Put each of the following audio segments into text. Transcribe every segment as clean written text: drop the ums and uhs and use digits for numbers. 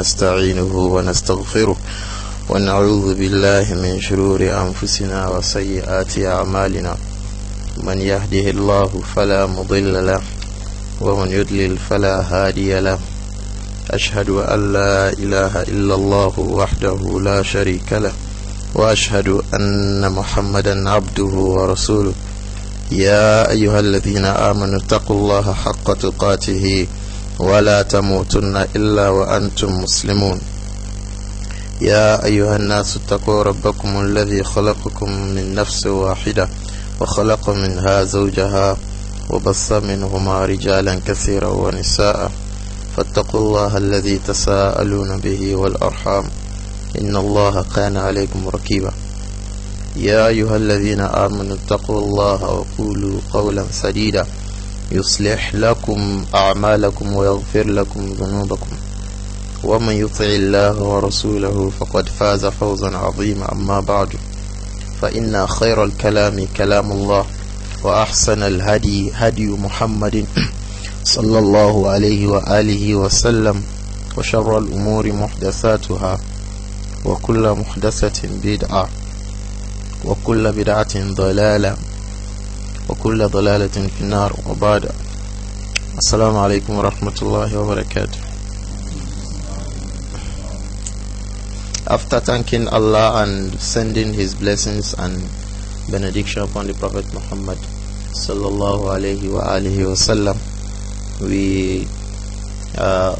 ونستعينه ونستغفره ونعوذ بالله من شرور أنفسنا وسيئات أعمالنا من يهده الله فلا مضل له ومن يضلل فلا هادي له أشهد أن لا إله إلا الله وحده لا شريك له وأشهد أن محمدا عبده ورسوله يا أيها الذين آمنوا اتقوا الله حق تقاته ولا تموتن إلا وأنتم مسلمون يا أيها الناس اتقوا ربكم الذي خلقكم من نفس واحدة وخلق منها زوجها وبث منهما رجالا كثيرا ونساء فاتقوا الله الذي تساءلون به والأرحام إن الله كان عليكم رقيبا يا أيها الذين آمنوا اتقوا الله وقولوا قولا سديدا يصلح لكم أعمالكم ويغفر لكم ذنوبكم ومن يطع الله ورسوله فقد فاز فوزا عظيما أما بعد فإن خير الكلام كلام الله وأحسن الهدي هدي محمد صلى الله عليه وآله وسلم وشر الأمور محدثاتها وكل محدثة بدعة وكل بدعة ضلالة وكل ضلالة في النار وبعد السلام عليكم ورحمة الله وبركاته. After thanking Allah and sending His blessings and benediction upon the Prophet Muhammad sallallahu alayhi wa alihi wasallam, we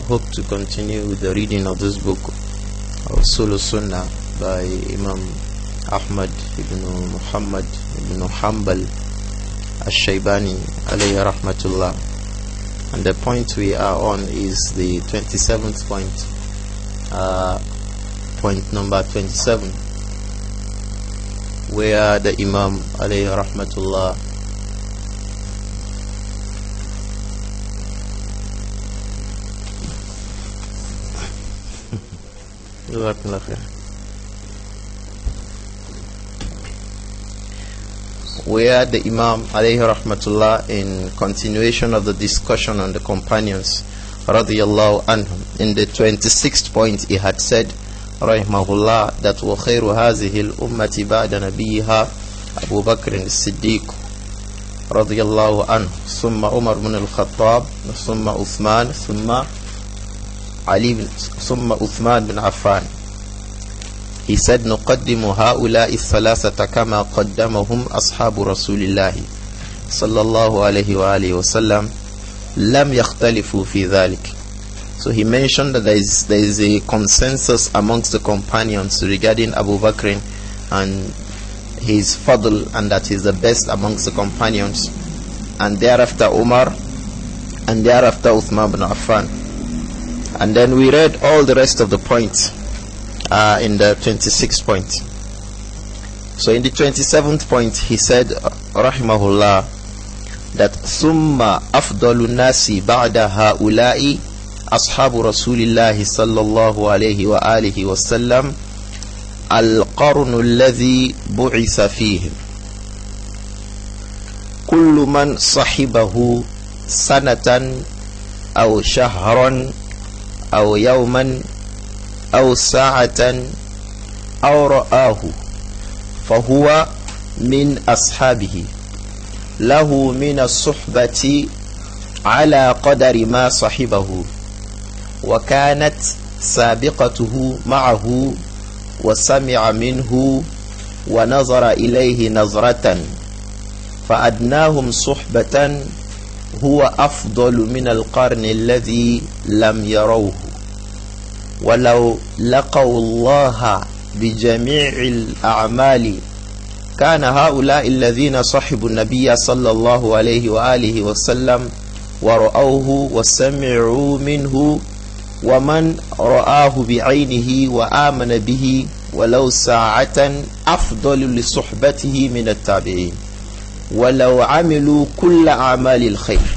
hope to continue with the reading of this book, Usool-u-Sunnah, by Imam Ahmad ibn Muhammad ibn Hanbal al-Shaybani alayhi rahmatullah. And the point we are on is the 27th point, point number 27, where the Imam alayhi rahmatullah where the Imam alayhi rahmatullah, in continuation of the discussion on the companions radiyallahu anhum, in the 26th point he had said rahimahullah that وَخَيْرُ هَذِهِ الْأُمَّةِ بَعْدَ نَبِيِّهَا أبو بكر الصديق رضي الله عنه ثم عمر بن الخطاب ثم عثمان ثم عثمان بن عفان. He said نقدم هؤلاء الثلاثة كما قدمهم أصحاب رسول الله صلى الله عليه وآله وسلم لم يختلفوا في ذلك. So he mentioned that there is a consensus amongst the companions regarding Abu Bakr and his fadl, and that he is the best amongst the companions, and thereafter Umar, and thereafter Uthman bin Affan. And then we read all the rest of the points in the 26th point. So in the 27th point he said rahimahullah that ثم أفضل الناس بعد هؤلاء أصحاب رسول الله صلى الله عليه وآله وسلم القرن الذي بعث فيهم كل من صحبه سنة أو شهرا أو يوما أو ساعة أو رآه فهو من أصحابه له من الصحبة على قدر ما صحبه وكانت سابقته معه وسمع منه ونظر إليه نظرة فأدناهم صحبة هو أفضل من القرن الذي لم يروه ولو لقوا الله بجميع الأعمال كان هؤلاء الذين صحبوا النبي صلى الله عليه وآله وسلم ورأوه وسمعوا منه ومن رآه بعينه وآمن به ولو ساعة أفضل لصحبته من التابعين ولو عملوا كل أعمال الخير.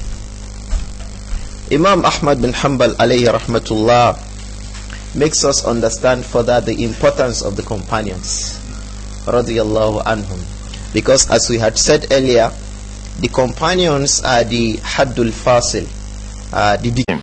Imam Ahmad bin Hanbal alayhi rahmatullah makes us understand further the importance of the companions radiyallahu anhum, because as we had said earlier, the companions are the Haddul Fasil, the